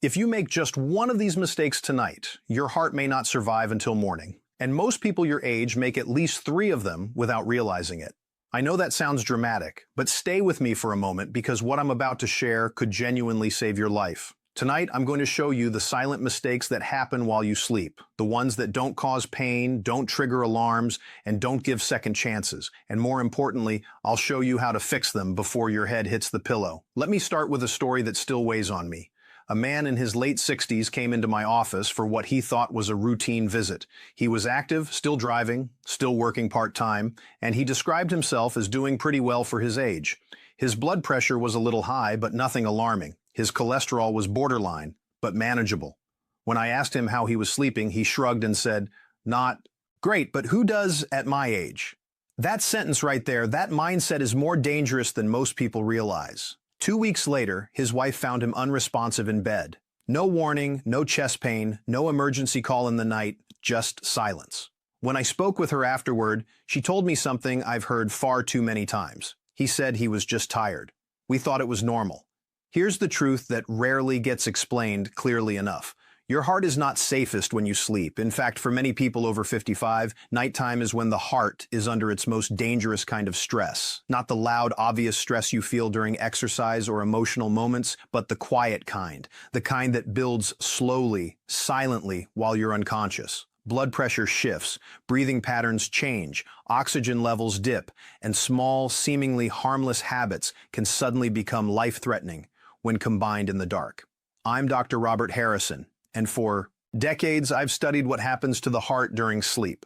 If you make just one of these mistakes tonight, your heart may not survive until morning. And most people your age make at least 3 of them without realizing it. I know that sounds dramatic, but stay with me for a moment because what I'm about to share could genuinely save your life. Tonight, I'm going to show you the silent mistakes that happen while you sleep, the ones that don't cause pain, don't trigger alarms, and don't give second chances. And more importantly, I'll show you how to fix them before your head hits the pillow. Let me start with a story that still weighs on me. A man in his late 60s came into my office for what he thought was a routine visit. He was active, still driving, still working part-time, and he described himself as doing pretty well for his age. His blood pressure was a little high, but nothing alarming. His cholesterol was borderline, but manageable. When I asked him how he was sleeping, he shrugged and said, "Not great, but who does at my age?" That sentence right there, that mindset is more dangerous than most people realize. 2 weeks later, his wife found him unresponsive in bed. No warning, no chest pain, no emergency call in the night, just silence. When I spoke with her afterward, she told me something I've heard far too many times. He said he was just tired. We thought it was normal. Here's the truth that rarely gets explained clearly enough. Your heart is not safest when you sleep. In fact, for many people over 55, nighttime is when the heart is under its most dangerous kind of stress. Not the loud, obvious stress you feel during exercise or emotional moments, but the quiet kind. The kind that builds slowly, silently, while you're unconscious. Blood pressure shifts, breathing patterns change, oxygen levels dip, and small, seemingly harmless habits can suddenly become life-threatening when combined in the dark. I'm Dr. Robert Harrison, and for decades I've studied what happens to the heart during sleep.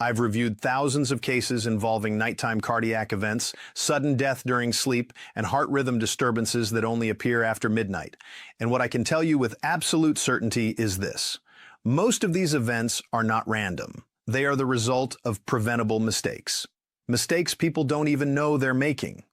I've reviewed thousands of cases involving nighttime cardiac events, sudden death during sleep, and heart rhythm disturbances that only appear after midnight. And what I can tell you with absolute certainty is this: most of these events are not random. They are the result of preventable mistakes. Mistakes people don't even know they're making.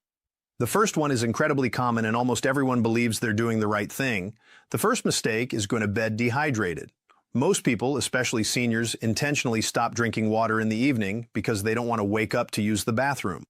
The first one is incredibly common and almost everyone believes they're doing the right thing. The first mistake is going to bed dehydrated. Most people, especially seniors, intentionally stop drinking water in the evening because they don't want to wake up to use the bathroom.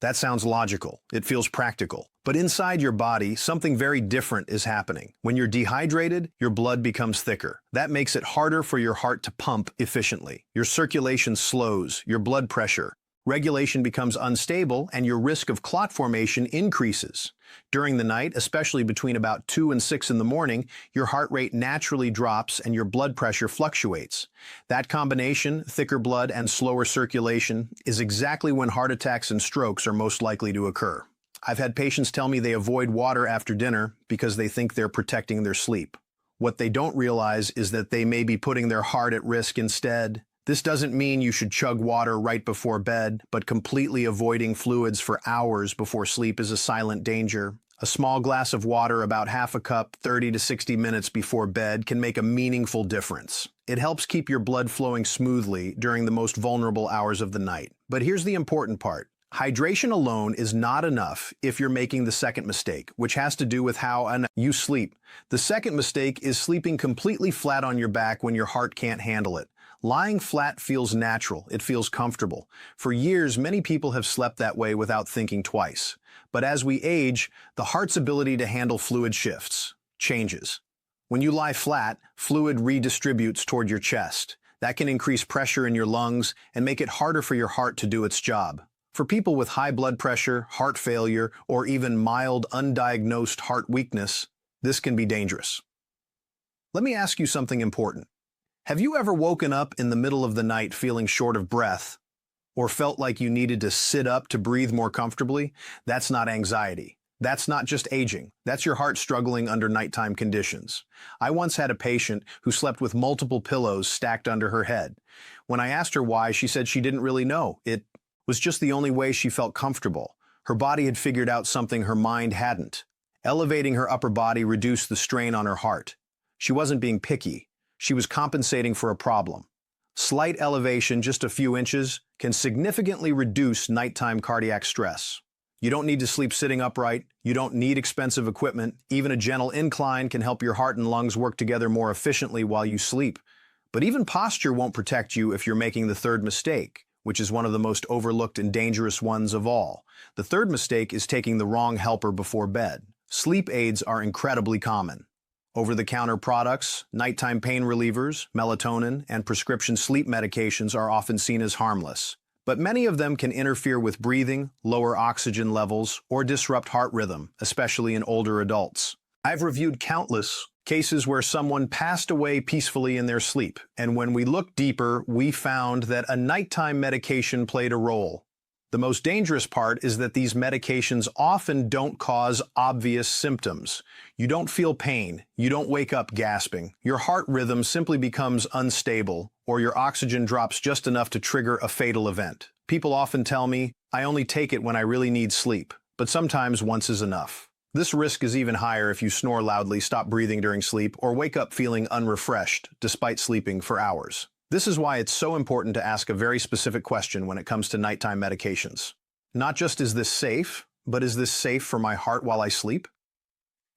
That sounds logical. It feels practical. But inside your body, something very different is happening. When you're dehydrated, your blood becomes thicker. That makes it harder for your heart to pump efficiently. Your circulation slows, your blood pressure regulation becomes unstable, and your risk of clot formation increases. During the night, especially between about 2 and 6 in the morning, your heart rate naturally drops and your blood pressure fluctuates. That combination, thicker blood and slower circulation, is exactly when heart attacks and strokes are most likely to occur. I've had patients tell me they avoid water after dinner because they think they're protecting their sleep. What they don't realize is that they may be putting their heart at risk instead. This doesn't mean you should chug water right before bed, but completely avoiding fluids for hours before sleep is a silent danger. A small glass of water, about half a cup, 30 to 60 minutes before bed, can make a meaningful difference. It helps keep your blood flowing smoothly during the most vulnerable hours of the night. But here's the important part. Hydration alone is not enough if you're making the second mistake, which has to do with how you sleep. The second mistake is sleeping completely flat on your back when your heart can't handle it. Lying flat feels natural, it feels comfortable. For years, many people have slept that way without thinking twice. But as we age, the heart's ability to handle fluid shifts, changes. When you lie flat, fluid redistributes toward your chest. That can increase pressure in your lungs and make it harder for your heart to do its job. For people with high blood pressure, heart failure, or even mild undiagnosed heart weakness, this can be dangerous. Let me ask you something important. Have you ever woken up in the middle of the night feeling short of breath, or felt like you needed to sit up to breathe more comfortably? That's not anxiety. That's not just aging. That's your heart struggling under nighttime conditions. I once had a patient who slept with multiple pillows stacked under her head. When I asked her why, she said she didn't really know. It was just the only way she felt comfortable. Her body had figured out something her mind hadn't. Elevating her upper body reduced the strain on her heart. She wasn't being picky. She was compensating for a problem. Slight elevation, just a few inches, can significantly reduce nighttime cardiac stress. You don't need to sleep sitting upright. You don't need expensive equipment. Even a gentle incline can help your heart and lungs work together more efficiently while you sleep. But even posture won't protect you if you're making the third mistake, which is one of the most overlooked and dangerous ones of all. The third mistake is taking the wrong helper before bed. Sleep aids are incredibly common. Over-the-counter products, nighttime pain relievers, melatonin, and prescription sleep medications are often seen as harmless. But many of them can interfere with breathing, lower oxygen levels, or disrupt heart rhythm, especially in older adults. I've reviewed countless cases where someone passed away peacefully in their sleep, and when we looked deeper, we found that a nighttime medication played a role. The most dangerous part is that these medications often don't cause obvious symptoms. You don't feel pain, you don't wake up gasping. Your heart rhythm simply becomes unstable, or your oxygen drops just enough to trigger a fatal event. People often tell me, I only take it when I really need sleep, but sometimes once is enough. This risk is even higher if you snore loudly, stop breathing during sleep, or wake up feeling unrefreshed despite sleeping for hours. This is why it's so important to ask a very specific question when it comes to nighttime medications. Not just is this safe, but is this safe for my heart while I sleep?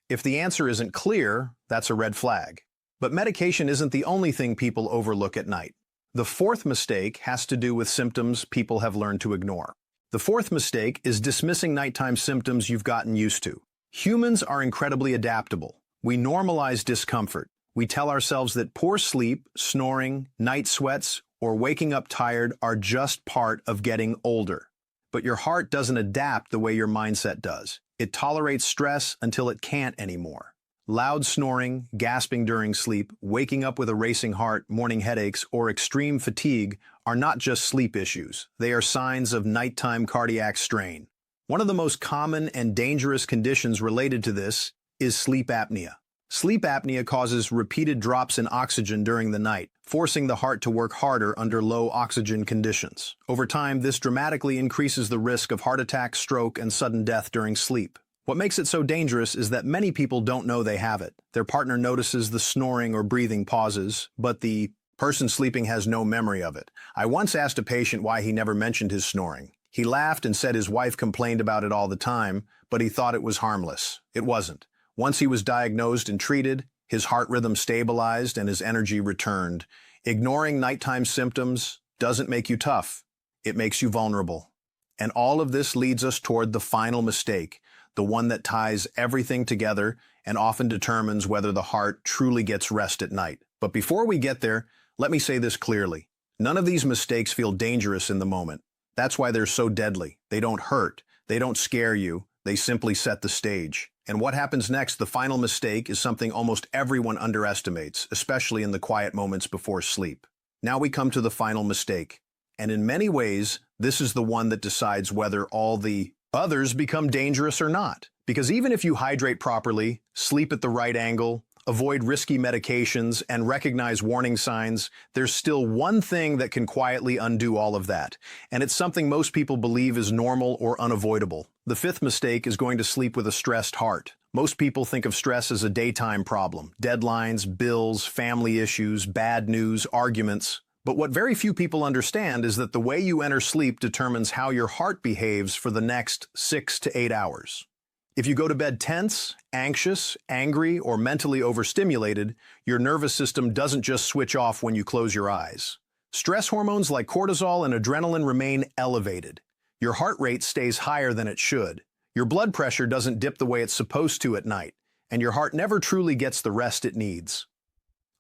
If the answer isn't clear, that's a red flag. But medication isn't the only thing people overlook at night. The fourth mistake has to do with symptoms people have learned to ignore. The fourth mistake is dismissing nighttime symptoms you've gotten used to. Humans are incredibly adaptable. We normalize discomfort. We tell ourselves that poor sleep, snoring, night sweats, or waking up tired are just part of getting older. But your heart doesn't adapt the way your mindset does. It tolerates stress until it can't anymore. Loud snoring, gasping during sleep, waking up with a racing heart, morning headaches, or extreme fatigue are not just sleep issues. They are signs of nighttime cardiac strain. One of the most common and dangerous conditions related to this is sleep apnea. Sleep apnea causes repeated drops in oxygen during the night, forcing the heart to work harder under low oxygen conditions. Over time, this dramatically increases the risk of heart attack, stroke, and sudden death during sleep. What makes it so dangerous is that many people don't know they have it. Their partner notices the snoring or breathing pauses, but the person sleeping has no memory of it. I once asked a patient why he never mentioned his snoring. He laughed and said his wife complained about it all the time, but he thought it was harmless. It wasn't. Once he was diagnosed and treated, his heart rhythm stabilized and his energy returned. Ignoring nighttime symptoms doesn't make you tough. It makes you vulnerable. And all of this leads us toward the final mistake, the one that ties everything together and often determines whether the heart truly gets rest at night. But before we get there, let me say this clearly. None of these mistakes feel dangerous in the moment. That's why they're so deadly. They don't hurt. They don't scare you. They simply set the stage. And what happens next, the final mistake, is something almost everyone underestimates, especially in the quiet moments before sleep. Now we come to the final mistake. And in many ways, this is the one that decides whether all the others become dangerous or not. Because even if you hydrate properly, sleep at the right angle, avoid risky medications, and recognize warning signs, there's still one thing that can quietly undo all of that. And it's something most people believe is normal or unavoidable. The fifth mistake is going to sleep with a stressed heart. Most people think of stress as a daytime problem. Deadlines, bills, family issues, bad news, arguments. But what very few people understand is that the way you enter sleep determines how your heart behaves for the next 6 to 8 hours. If you go to bed tense, anxious, angry, or mentally overstimulated, your nervous system doesn't just switch off when you close your eyes. Stress hormones like cortisol and adrenaline remain elevated. Your heart rate stays higher than it should. Your blood pressure doesn't dip the way it's supposed to at night, and your heart never truly gets the rest it needs.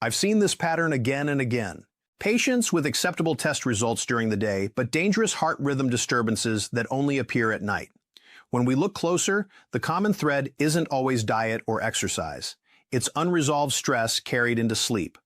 I've seen this pattern again and again. Patients with acceptable test results during the day, but dangerous heart rhythm disturbances that only appear at night. When we look closer, the common thread isn't always diet or exercise. It's unresolved stress carried into sleep.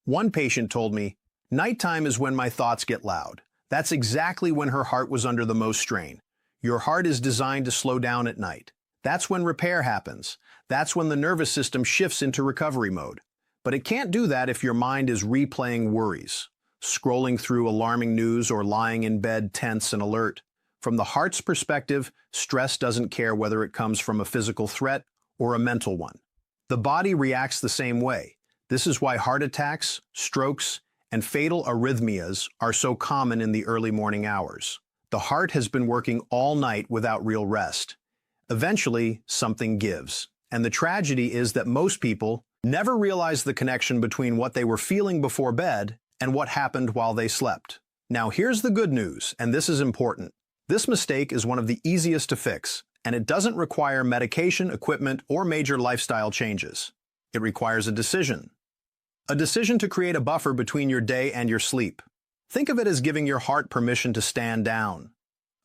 One patient told me, "Nighttime is when my thoughts get loud." That's exactly when her heart was under the most strain. Your heart is designed to slow down at night. That's when repair happens. That's when the nervous system shifts into recovery mode. But it can't do that if your mind is replaying worries, scrolling through alarming news, or lying in bed tense and alert. From the heart's perspective, stress doesn't care whether it comes from a physical threat or a mental one. The body reacts the same way. This is why heart attacks, strokes, and fatal arrhythmias are so common in the early morning hours. The heart has been working all night without real rest. Eventually, something gives. And the tragedy is that most people never realize the connection between what they were feeling before bed and what happened while they slept. Now here's the good news, and this is important. This mistake is one of the easiest to fix, and it doesn't require medication, equipment, or major lifestyle changes. It requires a decision. A decision to create a buffer between your day and your sleep. Think of it as giving your heart permission to stand down.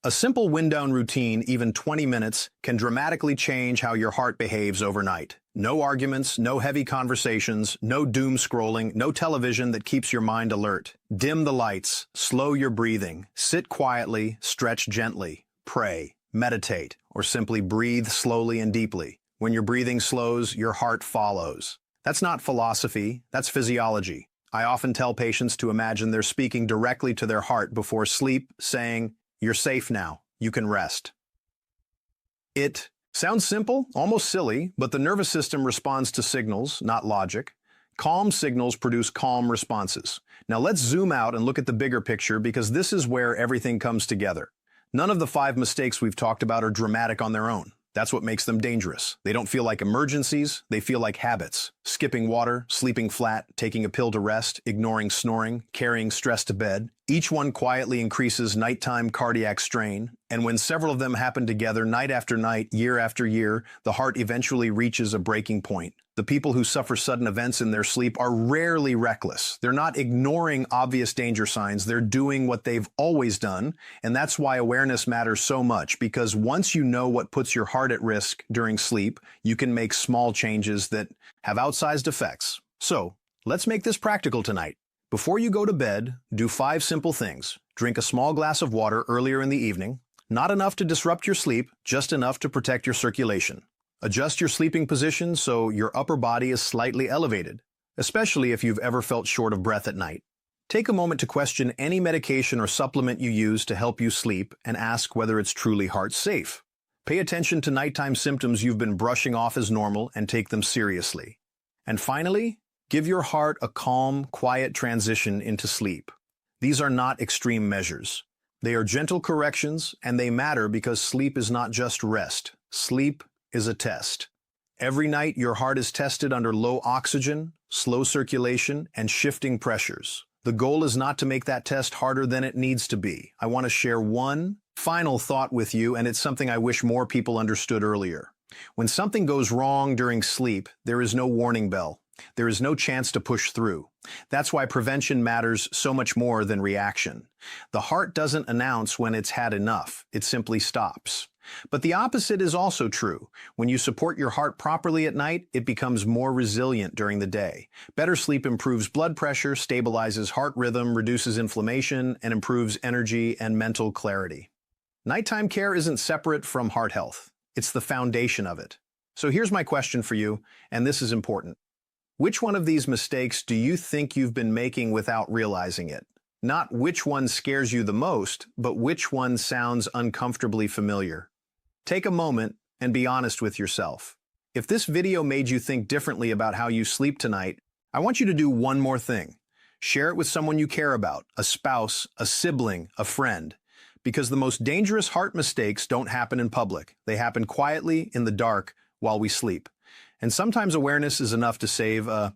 A simple wind-down routine, even 20 minutes, can dramatically change how your heart behaves overnight. No arguments, no heavy conversations, no doom scrolling, no television that keeps your mind alert. Dim the lights, slow your breathing, sit quietly, stretch gently, pray, meditate, or simply breathe slowly and deeply. When your breathing slows, your heart follows. That's not philosophy, that's physiology. I often tell patients to imagine they're speaking directly to their heart before sleep, saying, "You're safe now. You can rest." It sounds simple, almost silly, but the nervous system responds to signals, not logic. Calm signals produce calm responses. Now let's zoom out and look at the bigger picture because this is where everything comes together. None of the 5 mistakes we've talked about are dramatic on their own. That's what makes them dangerous. They don't feel like emergencies, they feel like habits. Skipping water, sleeping flat, taking a pill to rest, ignoring snoring, carrying stress to bed. Each one quietly increases nighttime cardiac strain, and when several of them happen together night after night, year after year, the heart eventually reaches a breaking point. The people who suffer sudden events in their sleep are rarely reckless. They're not ignoring obvious danger signs, they're doing what they've always done, and that's why awareness matters so much, because once you know what puts your heart at risk during sleep, you can make small changes that have outsized effects. So, let's make this practical tonight. Before you go to bed, do 5 simple things. Drink a small glass of water earlier in the evening. Not enough to disrupt your sleep, just enough to protect your circulation. Adjust your sleeping position so your upper body is slightly elevated, especially if you've ever felt short of breath at night. Take a moment to question any medication or supplement you use to help you sleep and ask whether it's truly heart safe. Pay attention to nighttime symptoms you've been brushing off as normal and take them seriously. And finally, give your heart a calm, quiet transition into sleep. These are not extreme measures. They are gentle corrections, and they matter because sleep is not just rest. Sleep is a test. Every night, your heart is tested under low oxygen, slow circulation, and shifting pressures. The goal is not to make that test harder than it needs to be. I want to share one final thought with you, and it's something I wish more people understood earlier. When something goes wrong during sleep, there is no warning bell. There is no chance to push through. That's why prevention matters so much more than reaction. The heart doesn't announce when it's had enough. It simply stops. But the opposite is also true. When you support your heart properly at night, it becomes more resilient during the day. Better sleep improves blood pressure, stabilizes heart rhythm, reduces inflammation, and improves energy and mental clarity. Nighttime care isn't separate from heart health. It's the foundation of it. So here's my question for you, and this is important. Which one of these mistakes do you think you've been making without realizing it? Not which one scares you the most, but which one sounds uncomfortably familiar. Take a moment and be honest with yourself. If this video made you think differently about how you sleep tonight, I want you to do one more thing. Share it with someone you care about, a spouse, a sibling, a friend. Because the most dangerous heart mistakes don't happen in public. They happen quietly in the dark while we sleep. And sometimes awareness is enough to save a